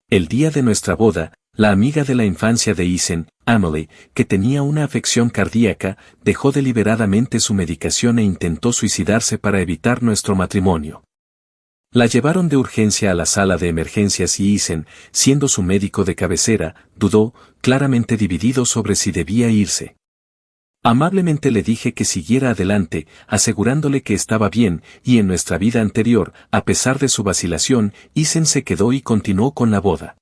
El día de nuestra boda, la amiga de la infancia de Isen, Amelie, que tenía una afección cardíaca, dejó deliberadamente su medicación e intentó suicidarse para evitar nuestro matrimonio. La llevaron de urgencia a la sala de emergencias y Isen, siendo su médico de cabecera, dudó, claramente dividido sobre si debía irse. Amablemente le dije que siguiera adelante, asegurándole que estaba bien, y en nuestra vida anterior, a pesar de su vacilación, Isen se quedó y continuó con la boda.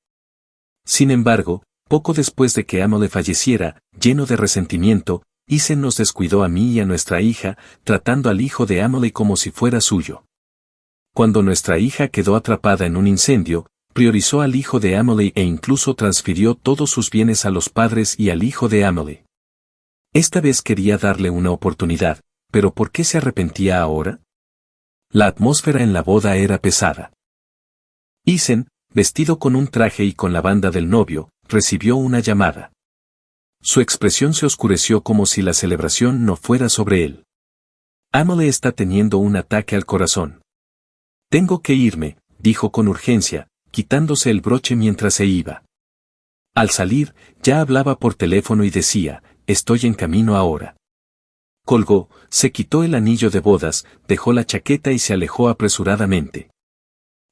Sin embargo, poco después de que Amelie falleciera, lleno de resentimiento, Isen nos descuidó a mí y a nuestra hija, tratando al hijo de Amelie como si fuera suyo. Cuando nuestra hija quedó atrapada en un incendio, priorizó al hijo de Amelie e incluso transfirió todos sus bienes a los padres y al hijo de Amelie. Esta vez quería darle una oportunidad, pero ¿por qué se arrepentía ahora? La atmósfera en la boda era pesada. Isen, vestido con un traje y con la banda del novio, recibió una llamada. Su expresión se oscureció como si la celebración no fuera sobre él. Amelie está teniendo un ataque al corazón. Tengo que irme, dijo con urgencia, quitándose el broche mientras se iba. Al salir, ya hablaba por teléfono y decía, estoy en camino ahora. Colgó, se quitó el anillo de bodas, dejó la chaqueta y se alejó apresuradamente.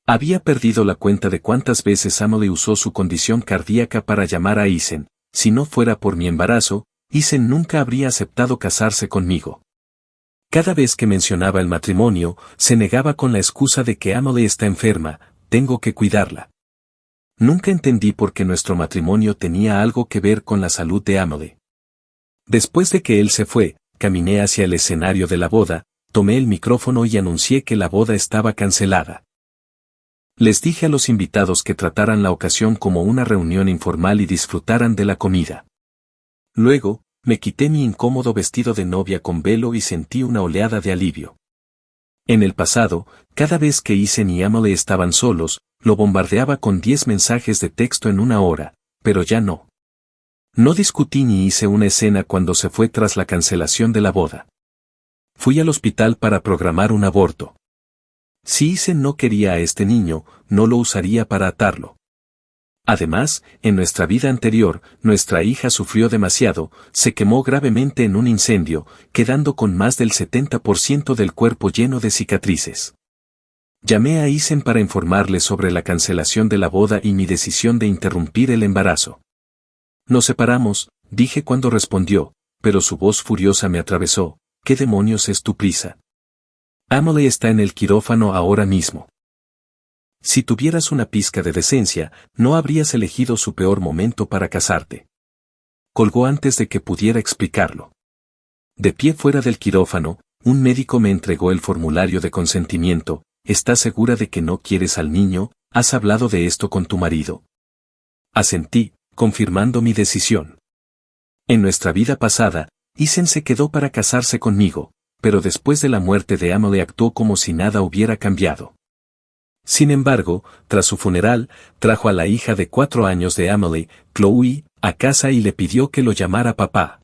Había perdido la cuenta de cuántas veces Amelie usó su condición cardíaca para llamar a Isen. Si no fuera por mi embarazo, Isen nunca habría aceptado casarse conmigo. Cada vez que mencionaba el matrimonio, se negaba con la excusa de que Amelie está enferma, tengo que cuidarla. Nunca entendí por qué nuestro matrimonio tenía algo que ver con la salud de Amelie. Después de que él se fue, caminé hacia el escenario de la boda, tomé el micrófono y anuncié que la boda estaba cancelada. Les dije a los invitados que trataran la ocasión como una reunión informal y disfrutaran de la comida. Luego, me quité mi incómodo vestido de novia con velo y sentí una oleada de alivio. En el pasado, cada vez que Isen y Amelie estaban solos, lo bombardeaba con 10 mensajes de texto en una hora, pero ya no. No discutí ni hice una escena cuando se fue tras la cancelación de la boda. Fui al hospital para programar un aborto. Si Isen no quería a este niño, no lo usaría para atarlo. Además, en nuestra vida anterior, nuestra hija sufrió demasiado, se quemó gravemente en un incendio, quedando con más del 70% del cuerpo lleno de cicatrices. Llamé a Isen para informarle sobre la cancelación de la boda y mi decisión de interrumpir el embarazo. Nos separamos, dije cuando respondió, pero su voz furiosa me atravesó, ¿qué demonios es tu prisa? Amelie está en el quirófano ahora mismo. Si tuvieras una pizca de decencia, no habrías elegido su peor momento para casarte. Colgó antes de que pudiera explicarlo. De pie fuera del quirófano, un médico me entregó el formulario de consentimiento. ¿Estás segura de que no quieres al niño? ¿Has hablado de esto con tu marido? Asentí, confirmando mi decisión. En nuestra vida pasada, Isen se quedó para casarse conmigo, pero después de la muerte de Amelie actuó como si nada hubiera cambiado. Sin embargo, tras su funeral, trajo a la hija de 4 años de Amelie, Chloe, a casa y le pidió que lo llamara papá.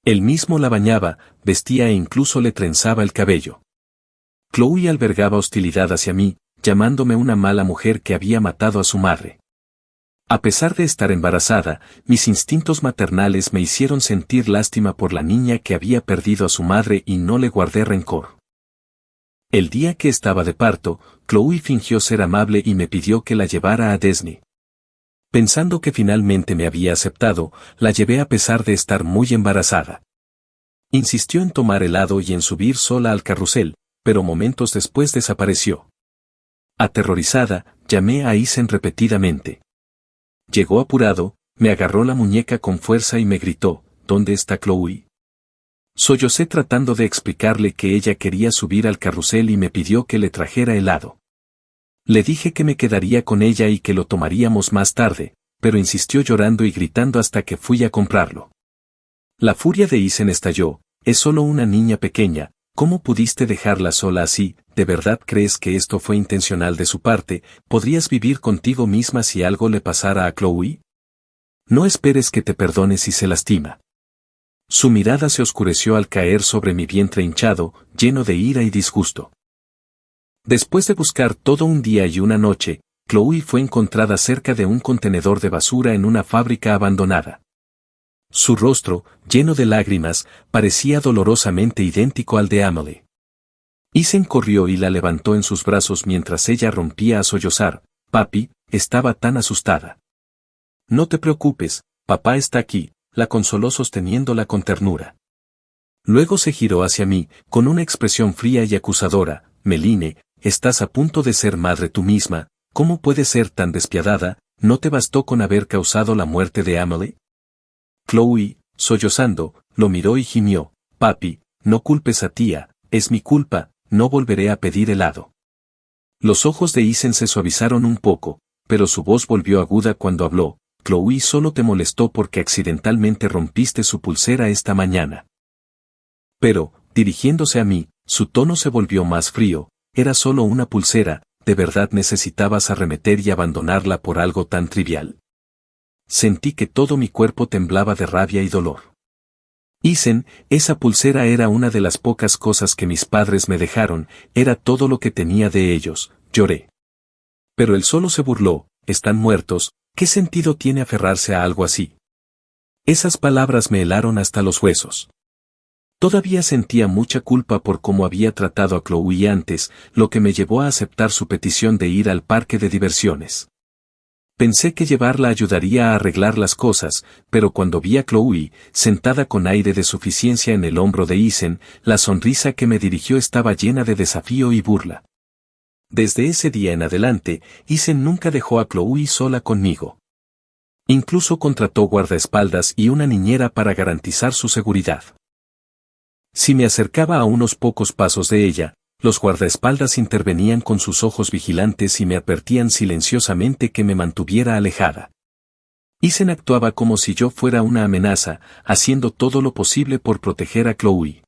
Él mismo la bañaba, vestía e incluso le trenzaba el cabello. Chloe albergaba hostilidad hacia mí, llamándome una mala mujer que había matado a su madre. A pesar de estar embarazada, mis instintos maternales me hicieron sentir lástima por la niña que había perdido a su madre y no le guardé rencor. El día que estaba de parto, Chloe fingió ser amable y me pidió que la llevara a Disney. Pensando que finalmente me había aceptado, la llevé a pesar de estar muy embarazada. Insistió en tomar helado y en subir sola al carrusel, pero momentos después desapareció. Aterrorizada, llamé a Isen repetidamente. Llegó apurado, me agarró la muñeca con fuerza y me gritó, ¿dónde está Chloe? Sollocé tratando de explicarle que ella quería subir al carrusel y me pidió que le trajera helado. Le dije que me quedaría con ella y que lo tomaríamos más tarde, pero insistió llorando y gritando hasta que fui a comprarlo. La furia de Isen estalló, es solo una niña pequeña, ¿cómo pudiste dejarla sola así? ¿De verdad crees que esto fue intencional de su parte? ¿Podrías vivir contigo misma si algo le pasara a Chloe? No esperes que te perdone si se lastima. Su mirada se oscureció al caer sobre mi vientre hinchado, lleno de ira y disgusto. Después de buscar todo un día y una noche, Chloe fue encontrada cerca de un contenedor de basura en una fábrica abandonada. Su rostro, lleno de lágrimas, parecía dolorosamente idéntico al de Amelie. Ethan corrió y la levantó en sus brazos mientras ella rompía a sollozar. Papi, estaba tan asustada. No te preocupes, papá está aquí, la consoló sosteniéndola con ternura. Luego se giró hacia mí, con una expresión fría y acusadora. Meline, estás a punto de ser madre tú misma, ¿cómo puedes ser tan despiadada? ¿No te bastó con haber causado la muerte de Amelie? Chloe, sollozando, lo miró y gimió. Papi, no culpes a tía, es mi culpa, no volveré a pedir helado. Los ojos de Ethan se suavizaron un poco, pero su voz volvió aguda cuando habló. Chloe solo te molestó porque accidentalmente rompiste su pulsera esta mañana. Pero, dirigiéndose a mí, su tono se volvió más frío. Era solo una pulsera, ¿de verdad necesitabas arremeter y abandonarla por algo tan trivial? Sentí que todo mi cuerpo temblaba de rabia y dolor. Ethan, esa pulsera era una de las pocas cosas que mis padres me dejaron, era todo lo que tenía de ellos, lloré. Pero él solo se burló, están muertos, ¿qué sentido tiene aferrarse a algo así? Esas palabras me helaron hasta los huesos. Todavía sentía mucha culpa por cómo había tratado a Chloe antes, lo que me llevó a aceptar su petición de ir al parque de diversiones. Pensé que llevarla ayudaría a arreglar las cosas, pero cuando vi a Chloe, sentada con aire de suficiencia en el hombro de Ethan, la sonrisa que me dirigió estaba llena de desafío y burla. Desde ese día en adelante, Ethan nunca dejó a Chloe sola conmigo. Incluso contrató guardaespaldas y una niñera para garantizar su seguridad. Si me acercaba a unos pocos pasos de ella, los guardaespaldas intervenían con sus ojos vigilantes y me advertían silenciosamente que me mantuviera alejada. Ethan actuaba como si yo fuera una amenaza, haciendo todo lo posible por proteger a Chloe.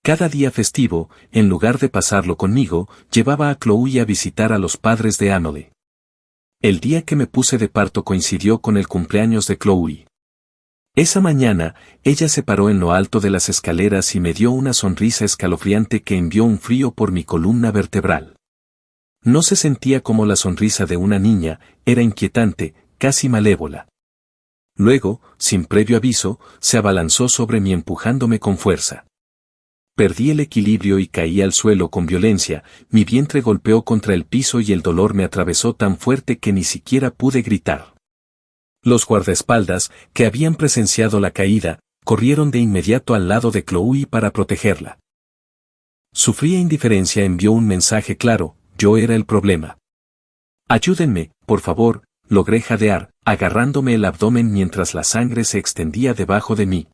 Cada día festivo, en lugar de pasarlo conmigo, llevaba a Chloe a visitar a los padres de Amelie. El día que me puse de parto coincidió con el cumpleaños de Chloe. Esa mañana, ella se paró en lo alto de las escaleras y me dio una sonrisa escalofriante que envió un frío por mi columna vertebral. No se sentía como la sonrisa de una niña, era inquietante, casi malévola. Luego, sin previo aviso, se abalanzó sobre mí empujándome con fuerza. Perdí el equilibrio y caí al suelo con violencia, mi vientre golpeó contra el piso y el dolor me atravesó tan fuerte que ni siquiera pude gritar. Los guardaespaldas, que habían presenciado la caída, corrieron de inmediato al lado de Chloe para protegerla. Su fría indiferencia envió un mensaje claro, yo era el problema. Ayúdenme, por favor, logré jadear, agarrándome el abdomen mientras la sangre se extendía debajo de mí.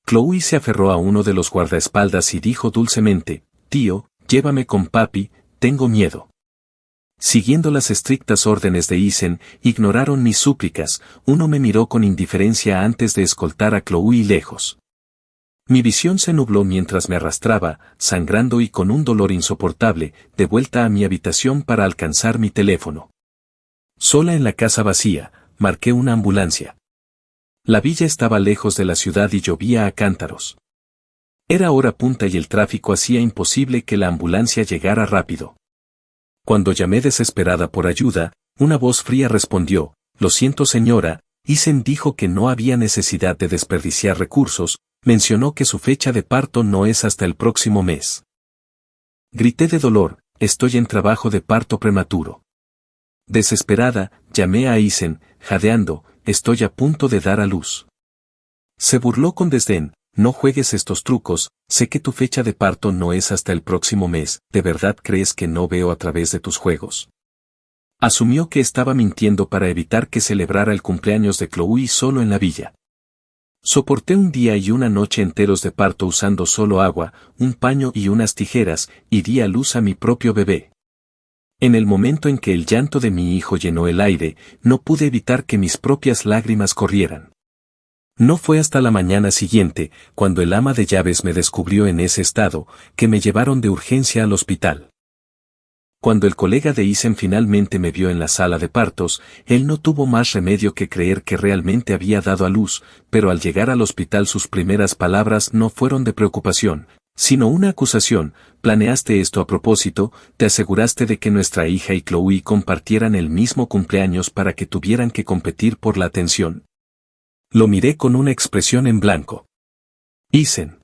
Chloe se aferró a uno de los guardaespaldas y dijo dulcemente, tío, llévame con papi, tengo miedo. Siguiendo las estrictas órdenes de Ethan, ignoraron mis súplicas, uno me miró con indiferencia antes de escoltar a Chloe lejos. Mi visión se nubló mientras me arrastraba, sangrando y con un dolor insoportable, de vuelta a mi habitación para alcanzar mi teléfono. Sola en la casa vacía, marqué una ambulancia. La villa estaba lejos de la ciudad y llovía a cántaros. Era hora punta y el tráfico hacía imposible que la ambulancia llegara rápido. Cuando llamé desesperada por ayuda, una voz fría respondió, lo siento señora, Ethan dijo que no había necesidad de desperdiciar recursos, mencionó que su fecha de parto no es hasta el próximo mes. Grité de dolor, estoy en trabajo de parto prematuro. Desesperada, llamé a Ethan, jadeando, estoy a punto de dar a luz. Se burló con desdén, no juegues estos trucos, sé que tu fecha de parto no es hasta el próximo mes, ¿de verdad crees que no veo a través de tus juegos? Asumió que estaba mintiendo para evitar que celebrara el cumpleaños de Chloe solo en la villa. Soporté un día y una noche enteros de parto usando solo agua, un paño y unas tijeras, y di a luz a mi propio bebé. En el momento en que el llanto de mi hijo llenó el aire, no pude evitar que mis propias lágrimas corrieran. No fue hasta la mañana siguiente, cuando el ama de llaves me descubrió en ese estado, que me llevaron de urgencia al hospital. Cuando el colega de Ethan finalmente me vio en la sala de partos, él no tuvo más remedio que creer que realmente había dado a luz, pero al llegar al hospital sus primeras palabras no fueron de preocupación, sino una acusación. Planeaste esto a propósito, te aseguraste de que nuestra hija y Chloe compartieran el mismo cumpleaños para que tuvieran que competir por la atención. Lo miré con una expresión en blanco. Isen.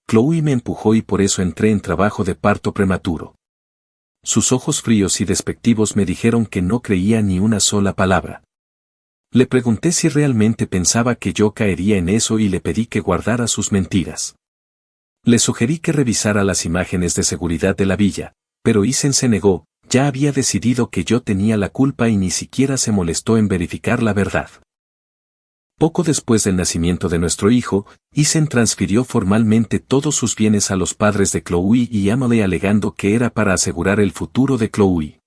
Chloe me empujó y por eso entré en trabajo de parto prematuro. Sus ojos fríos y despectivos me dijeron que no creía ni una sola palabra. Le pregunté si realmente pensaba que yo caería en eso y le pedí que guardara sus mentiras. Le sugerí que revisara las imágenes de seguridad de la villa, pero Isen se negó, ya había decidido que yo tenía la culpa y ni siquiera se molestó en verificar la verdad. Poco después del nacimiento de nuestro hijo, Isen transfirió formalmente todos sus bienes a los padres de Chloe y Emily alegando que era para asegurar el futuro de Chloe.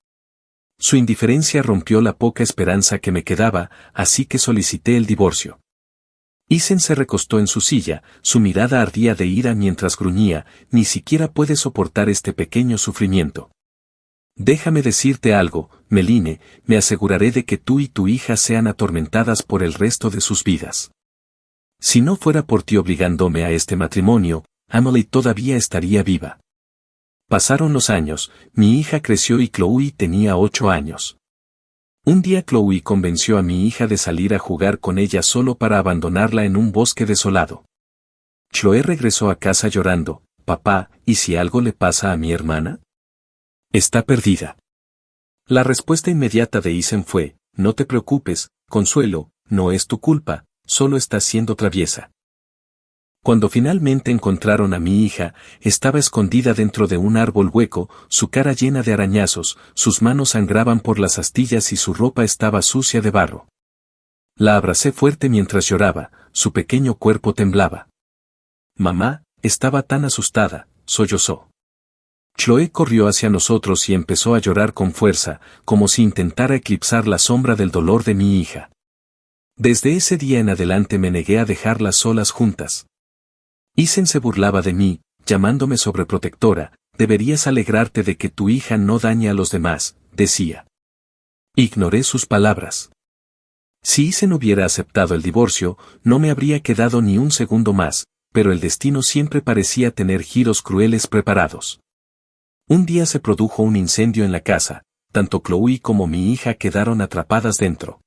Su indiferencia rompió la poca esperanza que me quedaba, así que solicité el divorcio. Isen se recostó en su silla, su mirada ardía de ira mientras gruñía, ni siquiera puede soportar este pequeño sufrimiento. Déjame decirte algo, Meline, me aseguraré de que tú y tu hija sean atormentadas por el resto de sus vidas. Si no fuera por ti obligándome a este matrimonio, Emily todavía estaría viva. Pasaron los años, mi hija creció y Chloe tenía 8 años. Un día Chloe convenció a mi hija de salir a jugar con ella solo para abandonarla en un bosque desolado. Chloe regresó a casa llorando, papá, ¿y si algo le pasa a mi hermana? Está perdida. La respuesta inmediata de Isen fue, no te preocupes, Consuelo, no es tu culpa, solo estás siendo traviesa. Cuando finalmente encontraron a mi hija, estaba escondida dentro de un árbol hueco, su cara llena de arañazos, sus manos sangraban por las astillas y su ropa estaba sucia de barro. La abracé fuerte mientras lloraba, su pequeño cuerpo temblaba. Mamá, estaba tan asustada, sollozó. Chloe corrió hacia nosotros y empezó a llorar con fuerza, como si intentara eclipsar la sombra del dolor de mi hija. Desde ese día en adelante me negué a dejarlas solas juntas. Isen se burlaba de mí, llamándome sobreprotectora, deberías alegrarte de que tu hija no dañe a los demás, decía. Ignoré sus palabras. Si Isen hubiera aceptado el divorcio, no me habría quedado ni un segundo más, pero el destino siempre parecía tener giros crueles preparados. Un día se produjo un incendio en la casa, tanto Chloe como mi hija quedaron atrapadas dentro.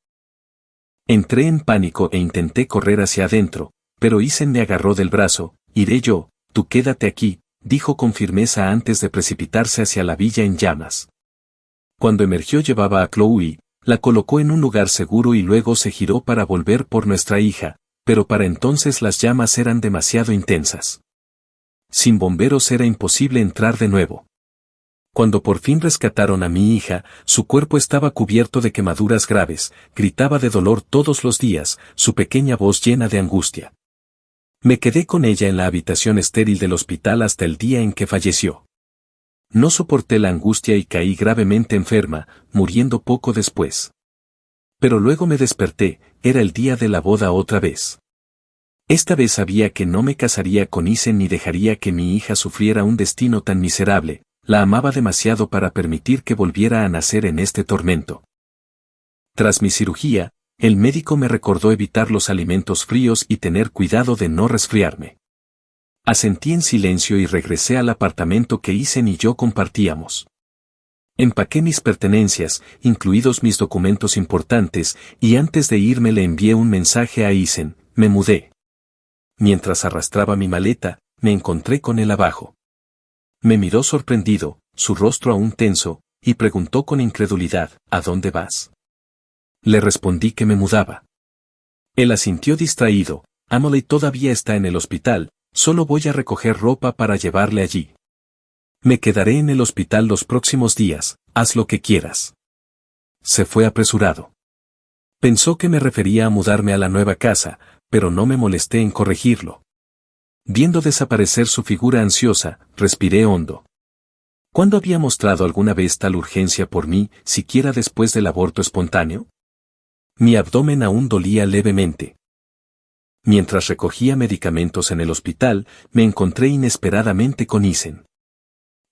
Entré en pánico e intenté correr hacia adentro, pero Isen me agarró del brazo, iré yo, tú quédate aquí, dijo con firmeza antes de precipitarse hacia la villa en llamas. Cuando emergió llevaba a Chloe, la colocó en un lugar seguro y luego se giró para volver por nuestra hija, pero para entonces las llamas eran demasiado intensas. Sin bomberos era imposible entrar de nuevo. Cuando por fin rescataron a mi hija, su cuerpo estaba cubierto de quemaduras graves, gritaba de dolor todos los días, su pequeña voz llena de angustia. Me quedé con ella en la habitación estéril del hospital hasta el día en que falleció. No soporté la angustia y caí gravemente enferma, muriendo poco después. Pero luego me desperté, era el día de la boda otra vez. Esta vez sabía que no me casaría con Isen ni dejaría que mi hija sufriera un destino tan miserable. La amaba demasiado para permitir que volviera a nacer en este tormento. Tras mi cirugía, el médico me recordó evitar los alimentos fríos y tener cuidado de no resfriarme. Asentí en silencio y regresé al apartamento que Isen y yo compartíamos. Empaqué mis pertenencias, incluidos mis documentos importantes, y antes de irme le envié un mensaje a Isen, me mudé. Mientras arrastraba mi maleta, me encontré con él abajo. Me miró sorprendido, su rostro aún tenso, y preguntó con incredulidad, ¿a dónde vas? Le respondí que me mudaba. Él asintió distraído, Emily todavía está en el hospital, solo voy a recoger ropa para llevarle allí. Me quedaré en el hospital los próximos días, haz lo que quieras. Se fue apresurado. Pensó que me refería a mudarme a la nueva casa, pero no me molesté en corregirlo. Viendo desaparecer su figura ansiosa, respiré hondo. ¿Cuándo había mostrado alguna vez tal urgencia por mí, siquiera después del aborto espontáneo? Mi abdomen aún dolía levemente. Mientras recogía medicamentos en el hospital, me encontré inesperadamente con Isen.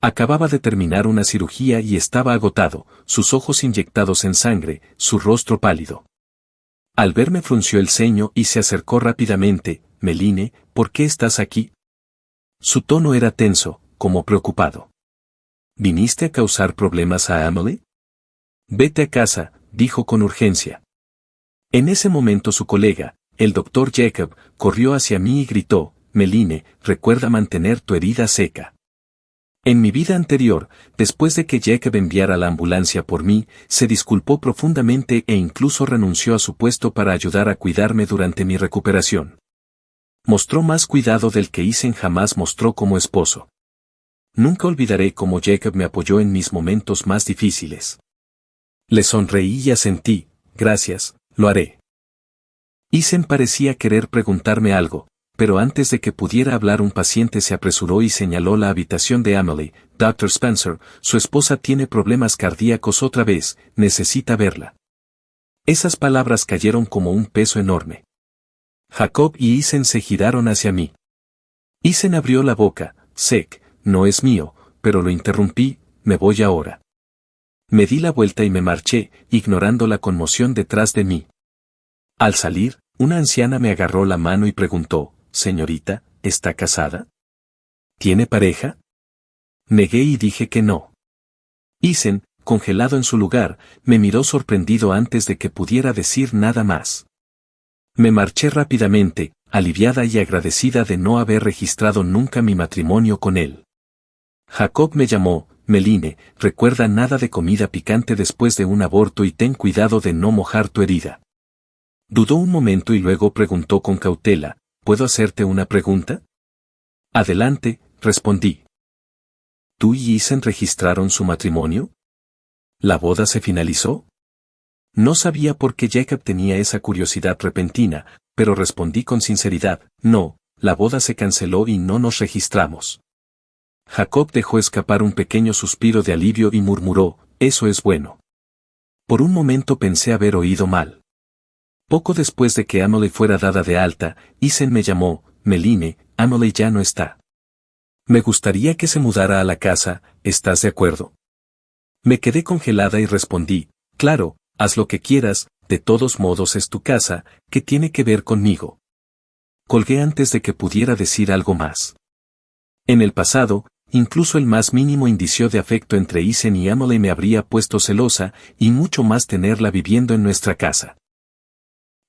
Acababa de terminar una cirugía y estaba agotado, sus ojos inyectados en sangre, su rostro pálido. Al verme frunció el ceño y se acercó rápidamente, Meline, ¿por qué estás aquí? Su tono era tenso, como preocupado. ¿Viniste a causar problemas a Emily? Vete a casa, dijo con urgencia. En ese momento su colega, el doctor Jacob, corrió hacia mí y gritó, Meline, recuerda mantener tu herida seca. En mi vida anterior, después de que Jacob enviara la ambulancia por mí, se disculpó profundamente e incluso renunció a su puesto para ayudar a cuidarme durante mi recuperación. Mostró más cuidado del que Isen jamás mostró como esposo. Nunca olvidaré cómo Jacob me apoyó en mis momentos más difíciles. Le sonreí y asentí, gracias, lo haré. Isen parecía querer preguntarme algo, pero antes de que pudiera hablar un paciente se apresuró y señaló la habitación de Emily. Dr. Spencer, su esposa tiene problemas cardíacos otra vez, necesita verla. Esas palabras cayeron como un peso enorme. Jacob y Isen se giraron hacia mí. Isen abrió la boca, sec, no es mío, pero lo interrumpí, me voy ahora. Me di la vuelta y me marché, ignorando la conmoción detrás de mí. Al salir, una anciana me agarró la mano y preguntó, señorita, ¿está casada? ¿Tiene pareja? Negué y dije que no. Isen, congelado en su lugar, me miró sorprendido antes de que pudiera decir nada más. Me marché rápidamente, aliviada y agradecida de no haber registrado nunca mi matrimonio con él. Jacob me llamó, Meline, recuerda nada de comida picante después de un aborto y ten cuidado de no mojar tu herida. Dudó un momento y luego preguntó con cautela, ¿puedo hacerte una pregunta? Adelante, respondí. ¿Tú y Isen registraron su matrimonio? ¿La boda se finalizó? No sabía por qué Jacob tenía esa curiosidad repentina, pero respondí con sinceridad, no, la boda se canceló y no nos registramos. Jacob dejó escapar un pequeño suspiro de alivio y murmuró, eso es bueno. Por un momento pensé haber oído mal. Poco después de que Emily fuera dada de alta, Isen me llamó, Meline, Emily ya no está. Me gustaría que se mudara a la casa, ¿estás de acuerdo? Me quedé congelada y respondí, claro, haz lo que quieras, de todos modos es tu casa, ¿qué tiene que ver conmigo? Colgué antes de que pudiera decir algo más. En el pasado, incluso el más mínimo indicio de afecto entre Isen y Emily me habría puesto celosa, y mucho más tenerla viviendo en nuestra casa.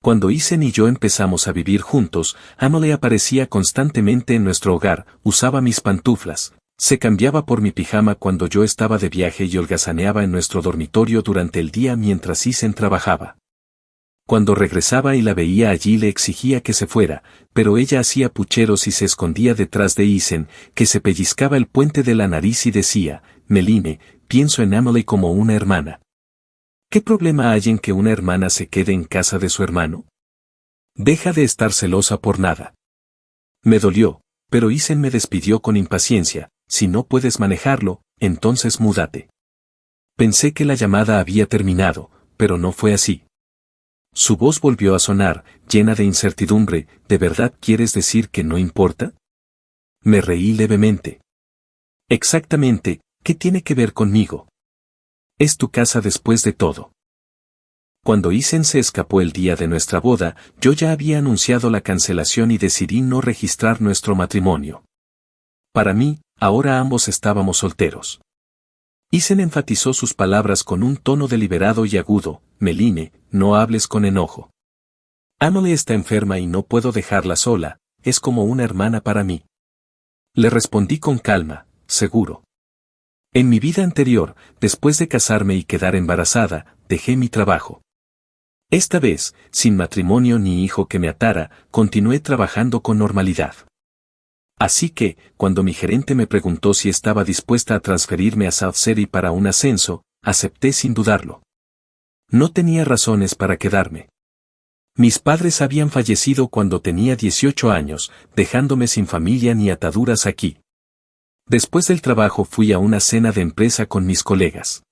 Cuando Isen y yo empezamos a vivir juntos, Emily aparecía constantemente en nuestro hogar, usaba mis pantuflas, se cambiaba por mi pijama cuando yo estaba de viaje y holgazaneaba en nuestro dormitorio durante el día mientras Isen trabajaba. Cuando regresaba y la veía allí le exigía que se fuera, pero ella hacía pucheros y se escondía detrás de Isen, que se pellizcaba el puente de la nariz y decía, Meline, pienso en Emily como una hermana. ¿Qué problema hay en que una hermana se quede en casa de su hermano? Deja de estar celosa por nada. Me dolió, pero Isen me despidió con impaciencia, si no puedes manejarlo, entonces múdate. Pensé que la llamada había terminado, pero no fue así. Su voz volvió a sonar, llena de incertidumbre, ¿de verdad quieres decir que no importa? Me reí levemente. Exactamente, ¿qué tiene que ver conmigo? Es tu casa después de todo. Cuando Isen se escapó el día de nuestra boda, yo ya había anunciado la cancelación y decidí no registrar nuestro matrimonio. Para mí, ahora ambos estábamos solteros. Isen enfatizó sus palabras con un tono deliberado y agudo, Meline, no hables con enojo. Emily está enferma y no puedo dejarla sola, es como una hermana para mí. Le respondí con calma, seguro. En mi vida anterior, después de casarme y quedar embarazada, dejé mi trabajo. Esta vez, sin matrimonio ni hijo que me atara, continué trabajando con normalidad. Así que, cuando mi gerente me preguntó si estaba dispuesta a transferirme a South City para un ascenso, acepté sin dudarlo. No tenía razones para quedarme. Mis padres habían fallecido cuando tenía 18 años, dejándome sin familia ni ataduras aquí. Después del trabajo fui a una cena de empresa con mis colegas.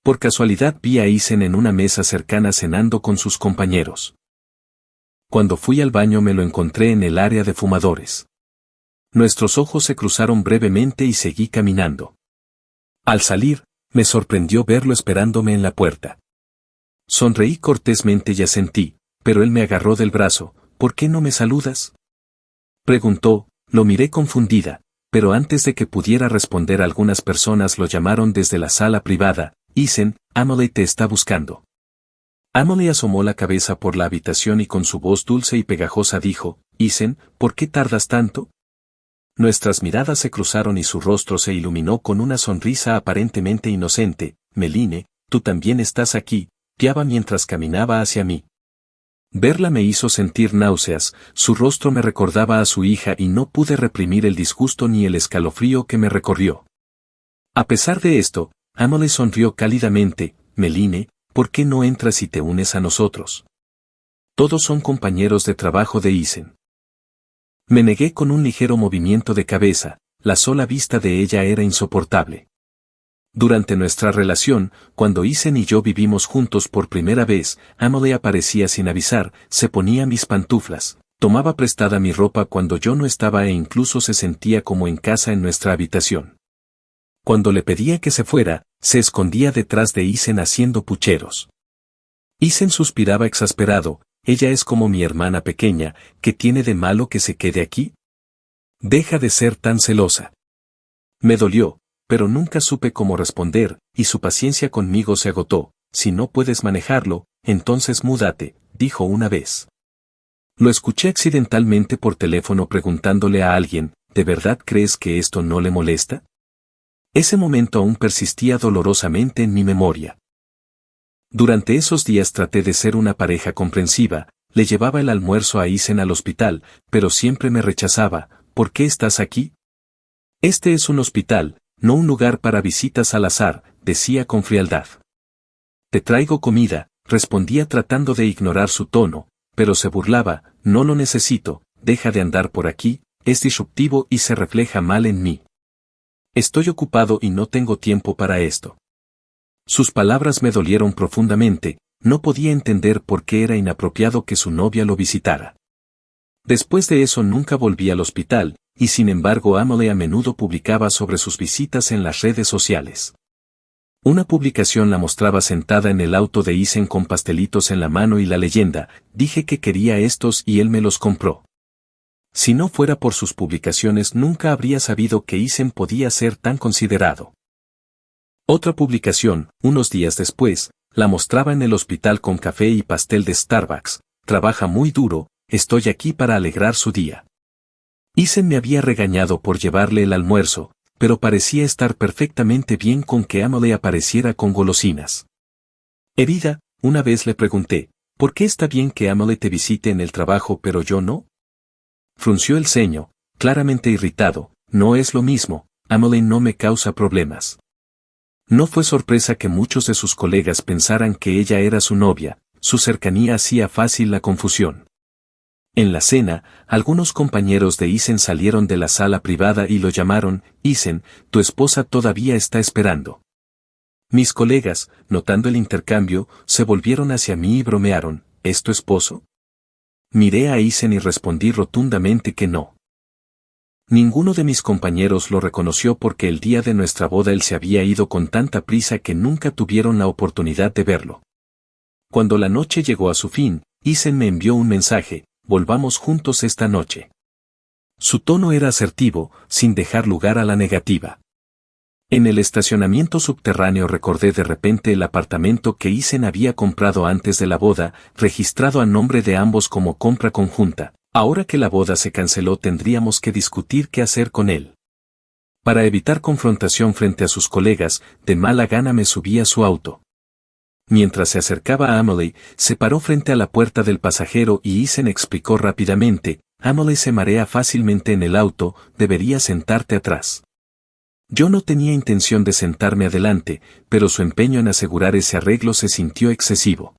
Por casualidad vi a Isen en una mesa cercana cenando con sus compañeros. Cuando fui al baño me lo encontré en el área de fumadores. Nuestros ojos se cruzaron brevemente y seguí caminando. Al salir, me sorprendió verlo esperándome en la puerta. Sonreí cortésmente y asentí, pero él me agarró del brazo, ¿por qué no me saludas? Preguntó, Lo miré confundida, pero antes de que pudiera responder algunas personas lo llamaron desde la sala privada. Isen, Emily te está buscando. Emily asomó la cabeza por la habitación y con su voz dulce y pegajosa dijo, Isen, ¿por qué tardas tanto? Nuestras miradas se cruzaron y su rostro se iluminó con una sonrisa aparentemente inocente. Meline, tú también estás aquí, piaba mientras caminaba hacia mí. Verla me hizo sentir náuseas, su rostro me recordaba a su hija y no pude reprimir el disgusto ni el escalofrío que me recorrió. A pesar de esto, Emily sonrió cálidamente. Meline, ¿por qué no entras y te unes a nosotros? Todos son compañeros de trabajo de Isen. Me negué con un ligero movimiento de cabeza, la sola vista de ella era insoportable. Durante nuestra relación, cuando Isen y yo vivimos juntos por primera vez, Emily aparecía sin avisar, se ponía mis pantuflas, tomaba prestada mi ropa cuando yo no estaba e incluso se sentía como en casa en nuestra habitación. Cuando le pedía que se fuera, se escondía detrás de Isen haciendo pucheros. Isen suspiraba exasperado, ella es como mi hermana pequeña, ¿qué tiene de malo que se quede aquí? Deja de ser tan celosa. Me dolió, pero nunca supe cómo responder, y su paciencia conmigo se agotó. Si no puedes manejarlo, entonces múdate, dijo una vez. Lo escuché accidentalmente por teléfono preguntándole a alguien, ¿de verdad crees que esto no le molesta? Ese momento aún persistía dolorosamente en mi memoria. Durante esos días traté de ser una pareja comprensiva, le llevaba el almuerzo a Isen al hospital, pero siempre me rechazaba. ¿Por qué estás aquí? Este es un hospital, no un lugar para visitas al azar, decía con frialdad. Te traigo comida, respondía tratando de ignorar su tono, pero se burlaba, no lo necesito, deja de andar por aquí, es disruptivo y se refleja mal en mí. Estoy ocupado y no tengo tiempo para esto. Sus palabras me dolieron profundamente, no podía entender por qué era inapropiado que su novia lo visitara. Después de eso nunca volví al hospital, y sin embargo Emily a menudo publicaba sobre sus visitas en las redes sociales. Una publicación la mostraba sentada en el auto de Isen con pastelitos en la mano y la leyenda, dije que quería estos y él me los compró. Si no fuera por sus publicaciones nunca habría sabido que Isen podía ser tan considerado. Otra publicación, unos días después, la mostraba en el hospital con café y pastel de Starbucks, trabaja muy duro, estoy aquí para alegrar su día. Isen me había regañado por llevarle el almuerzo, pero parecía estar perfectamente bien con que Emily apareciera con golosinas. Herida, una vez le pregunté, ¿por qué está bien que Emily te visite en el trabajo pero yo no? Frunció el ceño, claramente irritado, no es lo mismo, Emily no me causa problemas. No fue sorpresa que muchos de sus colegas pensaran que ella era su novia, su cercanía hacía fácil la confusión. En la cena, algunos compañeros de Isen salieron de la sala privada y lo llamaron, Isen, tu esposa todavía está esperando. Mis colegas, notando el intercambio, se volvieron hacia mí y bromearon, ¿es tu esposo? Miré a Isen y respondí rotundamente que no. Ninguno de mis compañeros lo reconoció porque el día de nuestra boda él se había ido con tanta prisa que nunca tuvieron la oportunidad de verlo. Cuando la noche llegó a su fin, Isen me envió un mensaje, volvamos juntos esta noche. Su tono era asertivo, sin dejar lugar a la negativa. En el estacionamiento subterráneo recordé de repente el apartamento que Isen había comprado antes de la boda, registrado a nombre de ambos como compra conjunta. Ahora que la boda se canceló tendríamos que discutir qué hacer con él. Para evitar confrontación frente a sus colegas, de mala gana me subí a su auto. Mientras se acercaba a Emily, se paró frente a la puerta del pasajero y Isen explicó rápidamente, Emily se marea fácilmente en el auto, deberías sentarte atrás. Yo no tenía intención de sentarme adelante, pero su empeño en asegurar ese arreglo se sintió excesivo.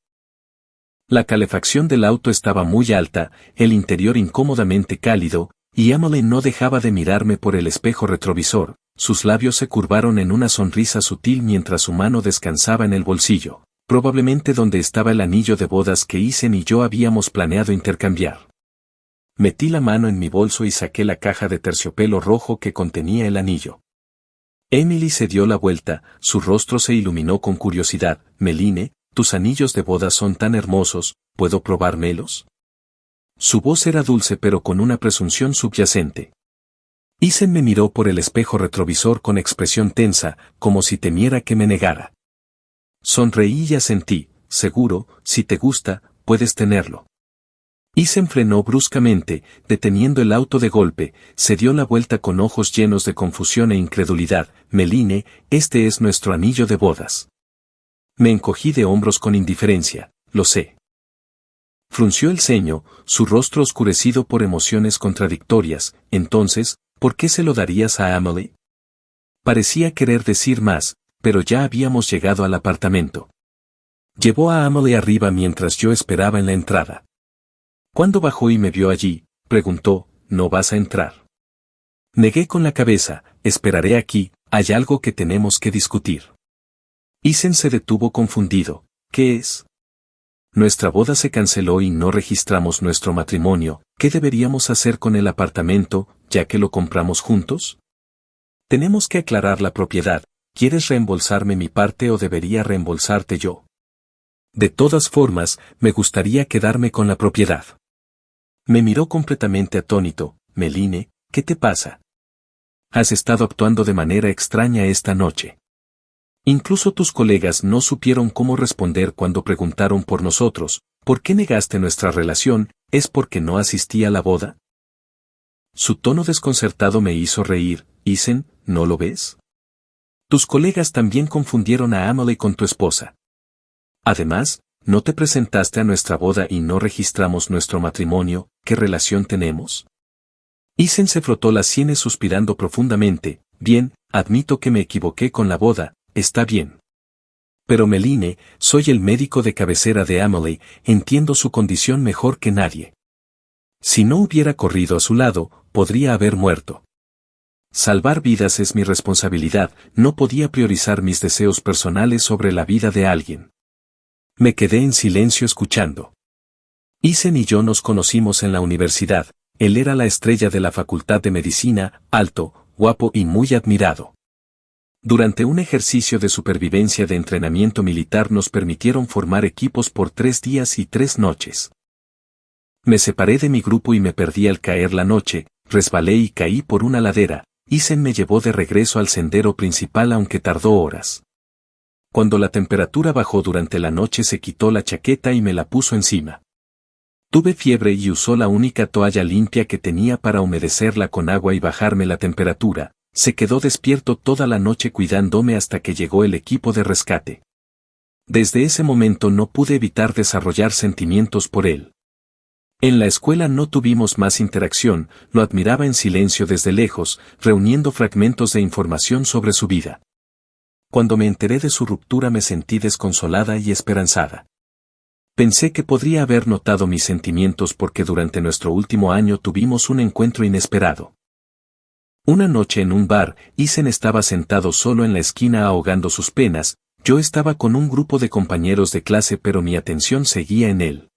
La calefacción del auto estaba muy alta, el interior incómodamente cálido, y Emily no dejaba de mirarme por el espejo retrovisor, sus labios se curvaron en una sonrisa sutil mientras su mano descansaba en el bolsillo, probablemente donde estaba el anillo de bodas que Isen y yo habíamos planeado intercambiar. Metí la mano en mi bolso y saqué la caja de terciopelo rojo que contenía el anillo. Emily se dio la vuelta, su rostro se iluminó con curiosidad, Meline, tus anillos de boda son tan hermosos, ¿puedo probármelos? Su voz era dulce pero con una presunción subyacente. Isen me miró por el espejo retrovisor con expresión tensa, como si temiera que me negara. Sonreí y asentí, seguro, si te gusta, puedes tenerlo. Isen frenó bruscamente, deteniendo el auto de golpe, se dio la vuelta con ojos llenos de confusión e incredulidad. Meline, este es nuestro anillo de bodas. Me encogí de hombros con indiferencia, lo sé. Frunció el ceño, su rostro oscurecido por emociones contradictorias. Entonces, ¿por qué se lo darías a Amelie? Parecía querer decir más, pero ya habíamos llegado al apartamento. Llevó a Amelie arriba mientras yo esperaba en la entrada. Cuando bajó y me vio allí, preguntó, ¿no vas a entrar? Negué con la cabeza, esperaré aquí, hay algo que tenemos que discutir. Isen se detuvo confundido, ¿qué es? Nuestra boda se canceló y no registramos nuestro matrimonio, ¿qué deberíamos hacer con el apartamento, ya que lo compramos juntos? Tenemos que aclarar la propiedad, ¿quieres reembolsarme mi parte o debería reembolsarte yo? De todas formas, me gustaría quedarme con la propiedad. Me miró completamente atónito. Meline, ¿qué te pasa? Has estado actuando de manera extraña esta noche. Incluso tus colegas no supieron cómo responder cuando preguntaron por nosotros. ¿Por qué negaste nuestra relación? ¿Es porque no asistí a la boda? Su tono desconcertado me hizo reír. Isen, ¿no lo ves? Tus colegas también confundieron a Amelie con tu esposa. Además, ¿no te presentaste a nuestra boda y no registramos nuestro matrimonio? ¿Qué relación tenemos? Isen se frotó las sienes suspirando profundamente. Bien, admito que me equivoqué con la boda, está bien. Pero Meline, soy el médico de cabecera de Amelie, entiendo su condición mejor que nadie. Si no hubiera corrido a su lado, podría haber muerto. Salvar vidas es mi responsabilidad, no podía priorizar mis deseos personales sobre la vida de alguien. Me quedé en silencio escuchando. Isen y yo nos conocimos en la universidad, él era la estrella de la Facultad de Medicina, alto, guapo y muy admirado. Durante un ejercicio de supervivencia de entrenamiento militar nos permitieron formar equipos por 3 días y 3 noches. Me separé de mi grupo y me perdí al caer la noche, resbalé y caí por una ladera. Isen me llevó de regreso al sendero principal aunque tardó horas. Cuando la temperatura bajó durante la noche se quitó la chaqueta y me la puso encima. Tuve fiebre y usó la única toalla limpia que tenía para humedecerla con agua y bajarme la temperatura. Se quedó despierto toda la noche cuidándome hasta que llegó el equipo de rescate. Desde ese momento no pude evitar desarrollar sentimientos por él. En la escuela no tuvimos más interacción, lo admiraba en silencio desde lejos, reuniendo fragmentos de información sobre su vida. Cuando me enteré de su ruptura me sentí desconsolada y esperanzada. Pensé que podría haber notado mis sentimientos porque durante nuestro último año tuvimos un encuentro inesperado. Una noche en un bar, Isen estaba sentado solo en la esquina ahogando sus penas, yo estaba con un grupo de compañeros de clase pero mi atención seguía en él.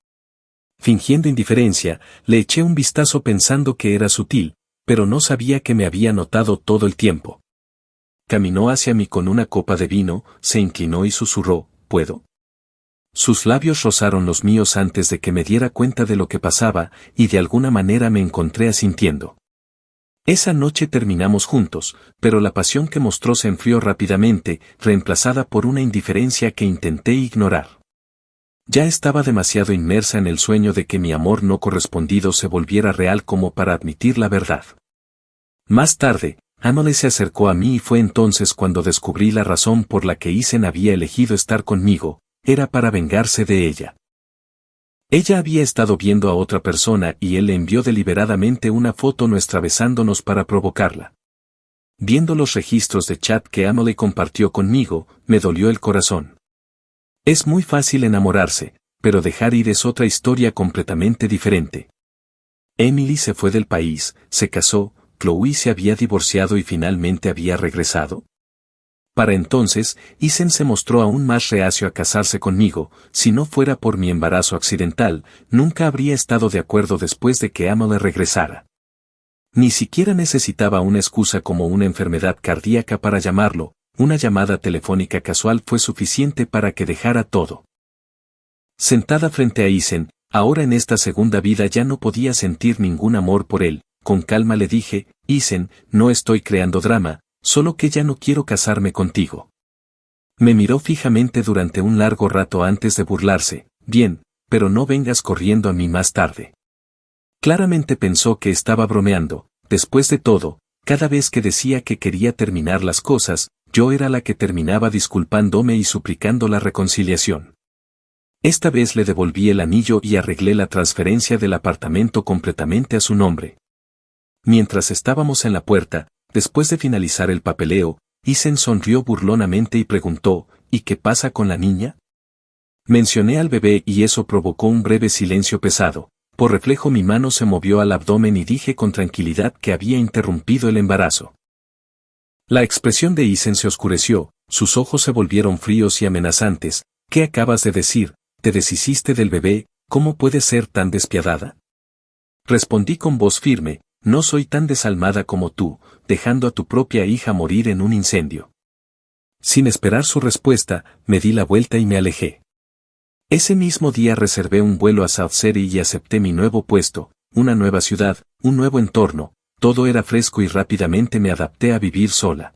Fingiendo indiferencia, le eché un vistazo pensando que era sutil, pero no sabía que me había notado todo el tiempo. Caminó hacia mí con una copa de vino, se inclinó y susurró, ¿puedo? Sus labios rozaron los míos antes de que me diera cuenta de lo que pasaba, y de alguna manera me encontré asintiendo. Esa noche terminamos juntos, pero la pasión que mostró se enfrió rápidamente, reemplazada por una indiferencia que intenté ignorar. Ya estaba demasiado inmersa en el sueño de que mi amor no correspondido se volviera real como para admitir la verdad. Más tarde, Amelie se acercó a mí y fue entonces cuando descubrí la razón por la que Isen había elegido estar conmigo, era para vengarse de ella. Ella había estado viendo a otra persona y él le envió deliberadamente una foto nuestra besándonos para provocarla. Viendo los registros de chat que Amelie compartió conmigo, me dolió el corazón. Es muy fácil enamorarse, pero dejar ir es otra historia completamente diferente. Emily se fue del país, se casó, Chloe se había divorciado y finalmente había regresado. Para entonces, Isen se mostró aún más reacio a casarse conmigo, si no fuera por mi embarazo accidental, nunca habría estado de acuerdo después de que Amelie regresara. Ni siquiera necesitaba una excusa como una enfermedad cardíaca para llamarlo, una llamada telefónica casual fue suficiente para que dejara todo. Sentada frente a Isen, ahora en esta segunda vida ya no podía sentir ningún amor por él, Con calma le dije, Isen, no estoy creando drama, solo que ya no quiero casarme contigo. Me miró fijamente durante un largo rato antes de burlarse, bien, pero no vengas corriendo a mí más tarde. Claramente pensó que estaba bromeando, después de todo, cada vez que decía que quería terminar las cosas, yo era la que terminaba disculpándome y suplicando la reconciliación. Esta vez le devolví el anillo y arreglé la transferencia del apartamento completamente a su nombre. Mientras estábamos en la puerta, después de finalizar el papeleo, Isen sonrió burlonamente y preguntó, ¿y qué pasa con la niña? Mencioné al bebé y eso provocó un breve silencio pesado. Por reflejo mi mano se movió al abdomen y dije con tranquilidad que había interrumpido el embarazo. La expresión de Isen se oscureció, sus ojos se volvieron fríos y amenazantes. ¿Qué acabas de decir? ¿Te deshiciste del bebé? ¿Cómo puedes ser tan despiadada? Respondí con voz firme, no soy tan desalmada como tú, dejando a tu propia hija morir en un incendio. Sin esperar su respuesta, me di la vuelta y me alejé. Ese mismo día reservé un vuelo a South City y acepté mi nuevo puesto, una nueva ciudad, un nuevo entorno, todo era fresco y rápidamente me adapté a vivir sola.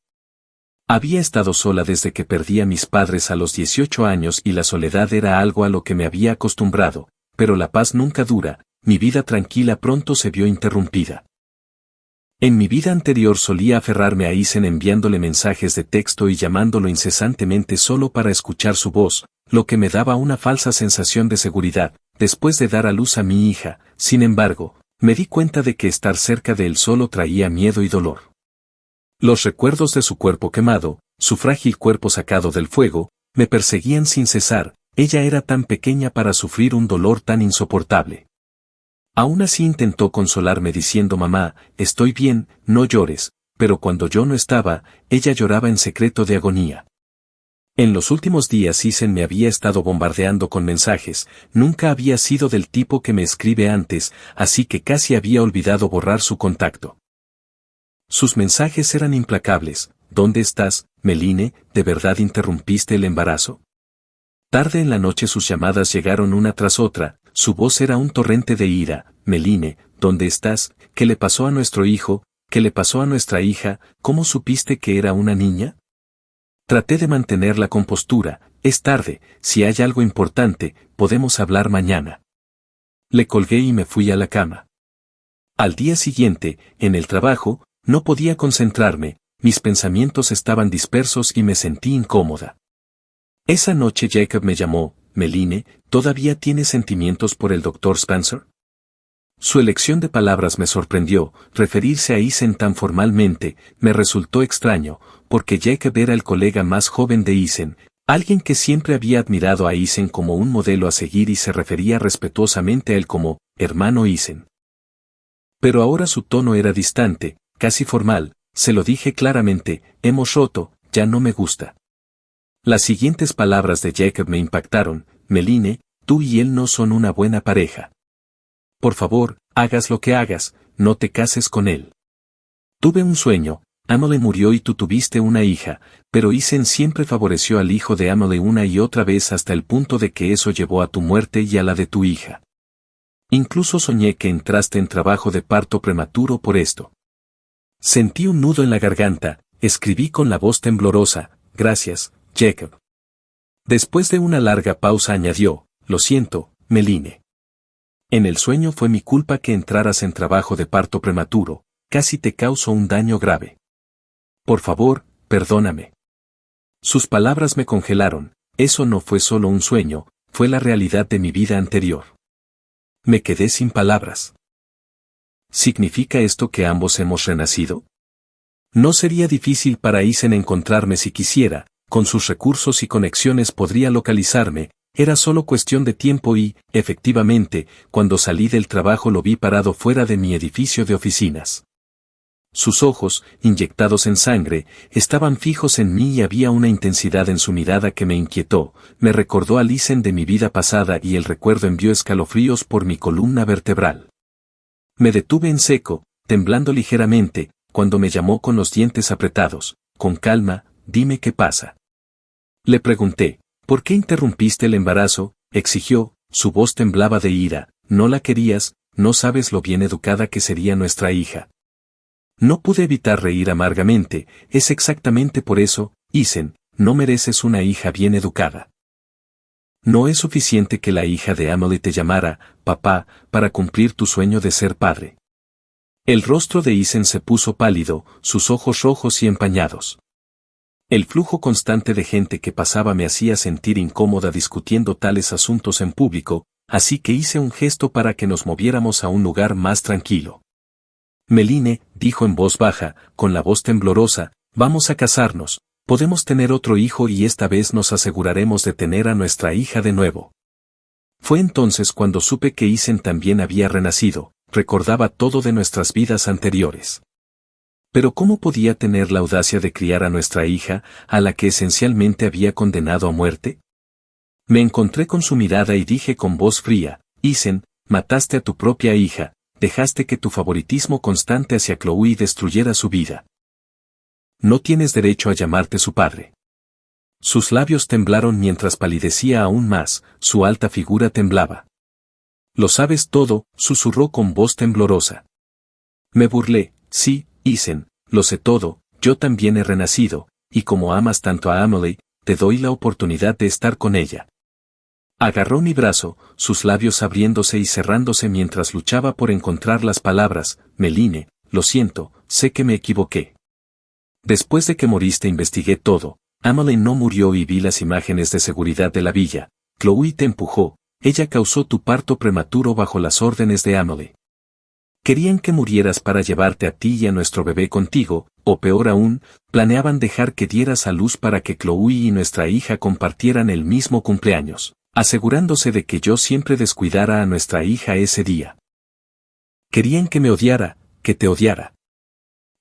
Había estado sola desde que perdí a mis padres a los 18 años y la soledad era algo a lo que me había acostumbrado, pero la paz nunca dura, mi vida tranquila pronto se vio interrumpida. En mi vida anterior solía aferrarme a Isen enviándole mensajes de texto y llamándolo incesantemente solo para escuchar su voz, lo que me daba una falsa sensación de seguridad, después de dar a luz a mi hija. Sin embargo, me di cuenta de que estar cerca de él solo traía miedo y dolor. Los recuerdos de su cuerpo quemado, su frágil cuerpo sacado del fuego, me perseguían sin cesar, ella era tan pequeña para sufrir un dolor tan insoportable. Aún así intentó consolarme diciendo mamá, estoy bien, no llores, pero cuando yo no estaba, ella lloraba en secreto de agonía. En los últimos días Isen me había estado bombardeando con mensajes, nunca había sido del tipo que me escribe antes, así que casi había olvidado borrar su contacto. Sus mensajes eran implacables, ¿dónde estás, Meline? ¿De verdad interrumpiste el embarazo? Tarde en la noche sus llamadas llegaron una tras otra, su voz era un torrente de ira, Meline, ¿dónde estás? ¿Qué le pasó a nuestro hijo? ¿Qué le pasó a nuestra hija? ¿Cómo supiste que era una niña? Traté de mantener la compostura, es tarde, si hay algo importante, podemos hablar mañana. Le colgué y me fui a la cama. Al día siguiente, en el trabajo, no podía concentrarme, mis pensamientos estaban dispersos y me sentí incómoda. Esa noche Jacob me llamó, Meline, ¿todavía tienes sentimientos por el Dr. Spencer? Su elección de palabras me sorprendió, referirse a Isen tan formalmente, me resultó extraño, porque Jacob era el colega más joven de Isen, alguien que siempre había admirado a Isen como un modelo a seguir y se refería respetuosamente a él como, hermano Isen. Pero ahora su tono era distante, casi formal, se lo dije claramente, hemos roto, ya no me gusta. Las siguientes palabras de Jacob me impactaron, Meline, tú y él no son una buena pareja. Por favor, hagas lo que hagas, no te cases con él. Tuve un sueño, Amelie murió y tú tuviste una hija, pero Isen siempre favoreció al hijo de Amelie una y otra vez hasta el punto de que eso llevó a tu muerte y a la de tu hija. Incluso soñé que entraste en trabajo de parto prematuro por esto. Sentí un nudo en la garganta, escribí con la voz temblorosa, gracias, Jacob. Después de una larga pausa añadió, lo siento, Meline. En el sueño fue mi culpa que entraras en trabajo de parto prematuro, casi te causó un daño grave. Por favor, perdóname. Sus palabras me congelaron, eso no fue solo un sueño, fue la realidad de mi vida anterior. Me quedé sin palabras. ¿Significa esto que ambos hemos renacido? No sería difícil para Isen encontrarme si quisiera, con sus recursos y conexiones podría localizarme, era solo cuestión de tiempo y, efectivamente, cuando salí del trabajo lo vi parado fuera de mi edificio de oficinas. Sus ojos, inyectados en sangre, estaban fijos en mí y había una intensidad en su mirada que me inquietó, me recordó a Isen de mi vida pasada y el recuerdo envió escalofríos por mi columna vertebral. Me detuve en seco, temblando ligeramente, cuando me llamó con los dientes apretados, con calma, dime qué pasa. Le pregunté, ¿por qué interrumpiste el embarazo? Exigió, su voz temblaba de ira, ¿no la querías? no sabes lo bien educada que sería nuestra hija. No pude evitar reír amargamente, es exactamente por eso, Isen, no mereces una hija bien educada. No es suficiente que la hija de Emily te llamara, papá, para cumplir tu sueño de ser padre. El rostro de Isen se puso pálido, sus ojos rojos y empañados. El flujo constante de gente que pasaba me hacía sentir incómoda discutiendo tales asuntos en público, así que hice un gesto para que nos moviéramos a un lugar más tranquilo. Meline, dijo en voz baja, con la voz temblorosa, vamos a casarnos, podemos tener otro hijo y esta vez nos aseguraremos de tener a nuestra hija de nuevo. Fue entonces cuando supe que Isen también había renacido, recordaba todo de nuestras vidas anteriores. Pero ¿cómo podía tener la audacia de criar a nuestra hija, a la que esencialmente había condenado a muerte? Me encontré con su mirada y dije con voz fría, Isen, mataste a tu propia hija, dejaste que tu favoritismo constante hacia Chloe destruyera su vida. No tienes derecho a llamarte su padre. Sus labios temblaron mientras palidecía aún más, su alta figura temblaba. Lo sabes todo, susurró con voz temblorosa. Me burlé, sí, Isen, lo sé todo, yo también he renacido, y como amas tanto a Emily, te doy la oportunidad de estar con ella. Agarró mi brazo, sus labios abriéndose y cerrándose mientras luchaba por encontrar las palabras, Meline, lo siento, sé que me equivoqué. Después de que moriste investigué todo, Emily no murió y vi las imágenes de seguridad de la villa, Chloe te empujó, ella causó tu parto prematuro bajo las órdenes de Emily. Querían que murieras para llevarte a ti y a nuestro bebé contigo, o peor aún, planeaban dejar que dieras a luz para que Chloe y nuestra hija compartieran el mismo cumpleaños, asegurándose de que yo siempre descuidara a nuestra hija ese día. Querían que me odiara, que te odiara.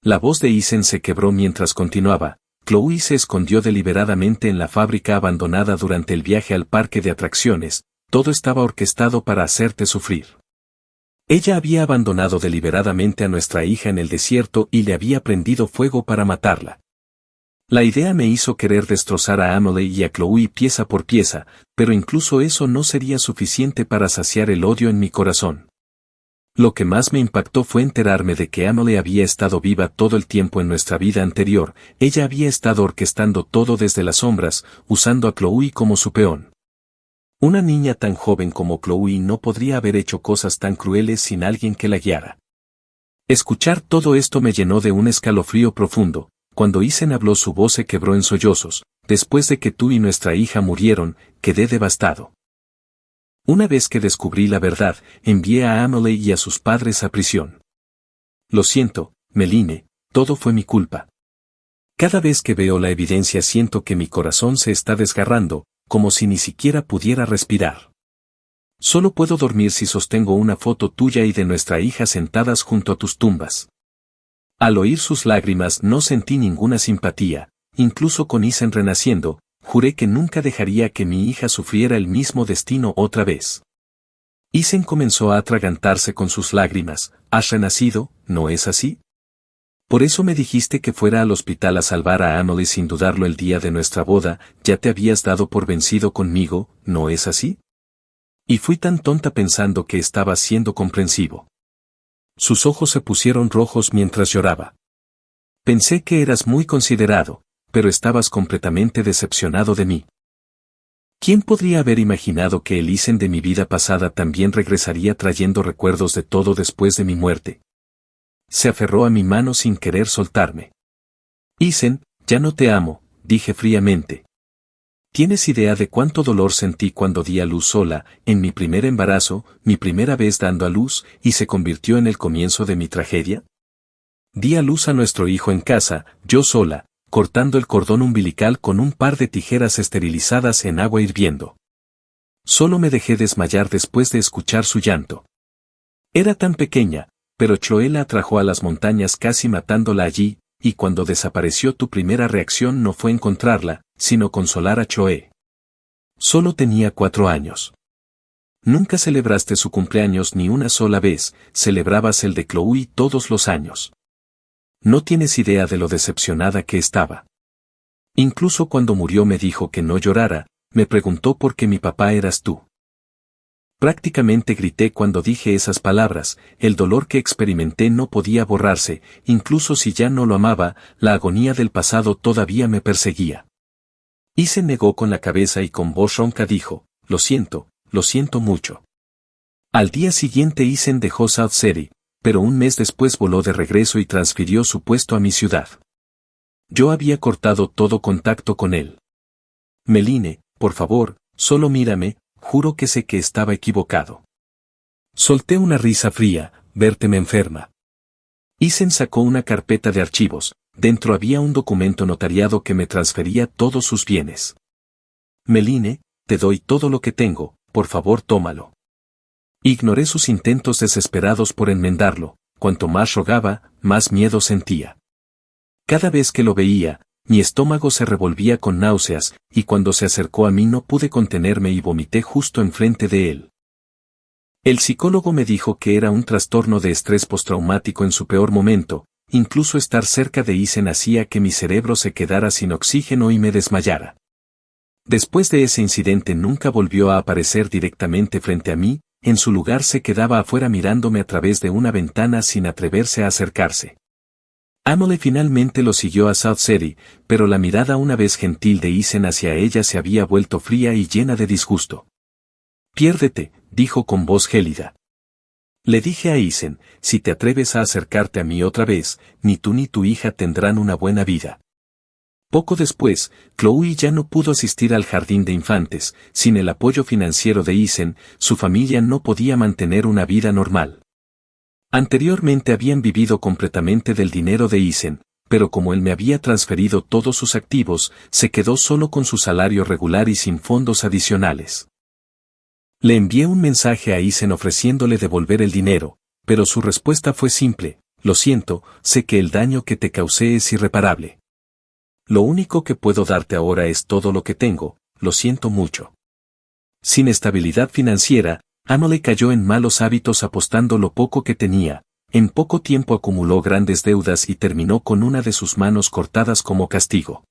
La voz de Isen se quebró mientras continuaba, Chloe se escondió deliberadamente en la fábrica abandonada durante el viaje al parque de atracciones, todo estaba orquestado para hacerte sufrir. Ella había abandonado deliberadamente a nuestra hija en el desierto y le había prendido fuego para matarla. La idea me hizo querer destrozar a Emily y a Chloe pieza por pieza, pero incluso eso no sería suficiente para saciar el odio en mi corazón. Lo que más me impactó fue enterarme de que Emily había estado viva todo el tiempo en nuestra vida anterior, ella había estado orquestando todo desde las sombras, usando a Chloe como su peón. Una niña tan joven como Chloe no podría haber hecho cosas tan crueles sin alguien que la guiara. Escuchar todo esto me llenó de un escalofrío profundo. Cuando Isen habló su voz se quebró en sollozos. Después de que tú y nuestra hija murieron, quedé devastado. Una vez que descubrí la verdad, envié a Emily y a sus padres a prisión. Lo siento, Meline, todo fue mi culpa. Cada vez que veo la evidencia siento que mi corazón se está desgarrando, como si ni siquiera pudiera respirar. Solo puedo dormir si sostengo una foto tuya y de nuestra hija sentadas junto a tus tumbas. Al oír sus lágrimas no sentí ninguna simpatía, incluso con Isen renaciendo, juré que nunca dejaría que mi hija sufriera el mismo destino otra vez. Isen comenzó a atragantarse con sus lágrimas, ¿has renacido, no es así? Por eso me dijiste que fuera al hospital a salvar a Emily sin dudarlo el día de nuestra boda, ya te habías dado por vencido conmigo, ¿no es así? Y fui tan tonta pensando que estabas siendo comprensivo. Sus ojos se pusieron rojos mientras lloraba. Pensé que eras muy considerado, pero estabas completamente decepcionado de mí. ¿Quién podría haber imaginado que el Isen de mi vida pasada también regresaría trayendo recuerdos de todo después de mi muerte? Se aferró a mi mano sin querer soltarme. Isen, ya no te amo, dije fríamente. ¿Tienes idea de cuánto dolor sentí cuando di a luz sola, en mi primer embarazo, mi primera vez dando a luz, y se convirtió en el comienzo de mi tragedia? Di a luz a nuestro hijo en casa, yo sola, cortando el cordón umbilical con un par de tijeras esterilizadas en agua hirviendo. Solo me dejé desmayar después de escuchar su llanto. Era tan pequeña, pero Chloe la atrajo a las montañas casi matándola allí, y cuando desapareció tu primera reacción no fue encontrarla, sino consolar a Chloe. Solo tenía 4 años. Nunca celebraste su cumpleaños ni una sola vez, celebrabas el de Chloe todos los años. No tienes idea de lo decepcionada que estaba. Incluso cuando murió me dijo que no llorara, me preguntó por qué mi papá eras tú. Prácticamente grité cuando dije esas palabras, el dolor que experimenté no podía borrarse, incluso si ya no lo amaba, la agonía del pasado todavía me perseguía. Isen negó con la cabeza y con voz ronca dijo, lo siento mucho. Al día siguiente Isen dejó South City, pero un mes después voló de regreso y transfirió su puesto a mi ciudad. Yo había cortado todo contacto con él. Meline, por favor, solo mírame, juro que sé que estaba equivocado. Solté una risa fría, verte me enferma. Isen sacó una carpeta de archivos, dentro había un documento notariado que me transfería todos sus bienes. Meline, te doy todo lo que tengo, por favor tómalo. Ignoré sus intentos desesperados por enmendarlo, cuanto más rogaba, más miedo sentía. Cada vez que lo veía, mi estómago se revolvía con náuseas, y cuando se acercó a mí no pude contenerme y vomité justo enfrente de él. El psicólogo me dijo que era un trastorno de estrés postraumático en su peor momento, incluso estar cerca de Isen hacía que mi cerebro se quedara sin oxígeno y me desmayara. Después de ese incidente nunca volvió a aparecer directamente frente a mí, en su lugar se quedaba afuera mirándome a través de una ventana sin atreverse a acercarse. Emily finalmente lo siguió a South City, pero la mirada una vez gentil de Isen hacia ella se había vuelto fría y llena de disgusto. Piérdete, dijo con voz gélida. Le dije a Isen, si te atreves a acercarte a mí otra vez, ni tú ni tu hija tendrán una buena vida. Poco después, Chloe ya no pudo asistir al jardín de infantes, sin el apoyo financiero de Isen, su familia no podía mantener una vida normal. Anteriormente habían vivido completamente del dinero de Isen, pero como él me había transferido todos sus activos, se quedó solo con su salario regular y sin fondos adicionales. Le envié un mensaje a Isen ofreciéndole devolver el dinero, pero su respuesta fue simple, lo siento, sé que el daño que te causé es irreparable. Lo único que puedo darte ahora es todo lo que tengo, lo siento mucho. Sin estabilidad financiera, Emily cayó en malos hábitos apostando lo poco que tenía, en poco tiempo acumuló grandes deudas y terminó con una de sus manos cortadas como castigo.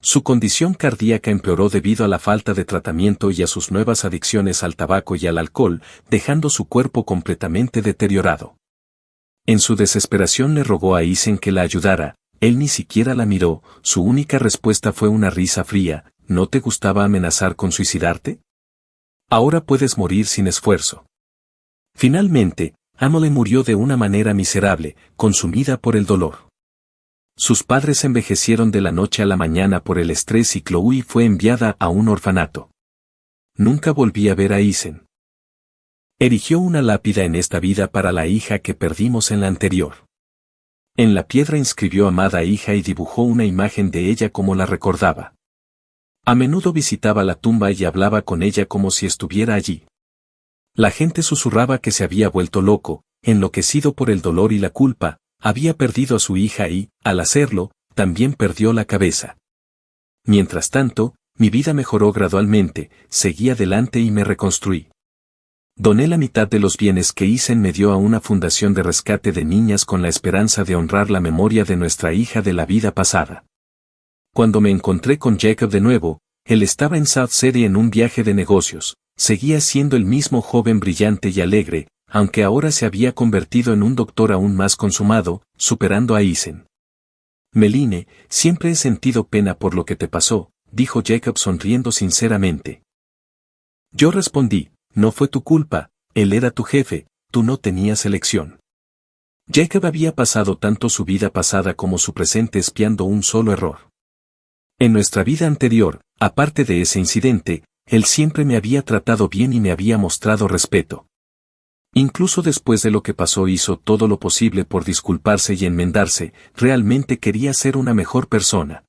Su condición cardíaca empeoró debido a la falta de tratamiento y a sus nuevas adicciones al tabaco y al alcohol, dejando su cuerpo completamente deteriorado. En su desesperación le rogó a Isen que la ayudara, él ni siquiera la miró, su única respuesta fue una risa fría, ¿no te gustaba amenazar con suicidarte? Ahora puedes morir sin esfuerzo. Finalmente, Emily murió de una manera miserable, consumida por el dolor. Sus padres envejecieron de la noche a la mañana por el estrés y Chloe fue enviada a un orfanato. Nunca volví a ver a Isen. Erigió una lápida en esta vida para la hija que perdimos en la anterior. En la piedra inscribió amada hija y dibujó una imagen de ella como la recordaba. A menudo visitaba la tumba y hablaba con ella como si estuviera allí. La gente susurraba que se había vuelto loco, enloquecido por el dolor y la culpa, había perdido a su hija y, al hacerlo, también perdió la cabeza. Mientras tanto, mi vida mejoró gradualmente, seguí adelante y me reconstruí. Doné la mitad de los bienes que Isen me dio a una fundación de rescate de niñas con la esperanza de honrar la memoria de nuestra hija de la vida pasada. Cuando me encontré con Jacob de nuevo, él estaba en South City en un viaje de negocios, seguía siendo el mismo joven brillante y alegre, aunque ahora se había convertido en un doctor aún más consumado, superando a Isen. Meline, siempre he sentido pena por lo que te pasó, dijo Jacob sonriendo sinceramente. Yo respondí, no fue tu culpa, él era tu jefe, tú no tenías elección. Jacob había pasado tanto su vida pasada como su presente espiando un solo error. En nuestra vida anterior, aparte de ese incidente, él siempre me había tratado bien y me había mostrado respeto. Incluso después de lo que pasó hizo todo lo posible por disculparse y enmendarse, realmente quería ser una mejor persona.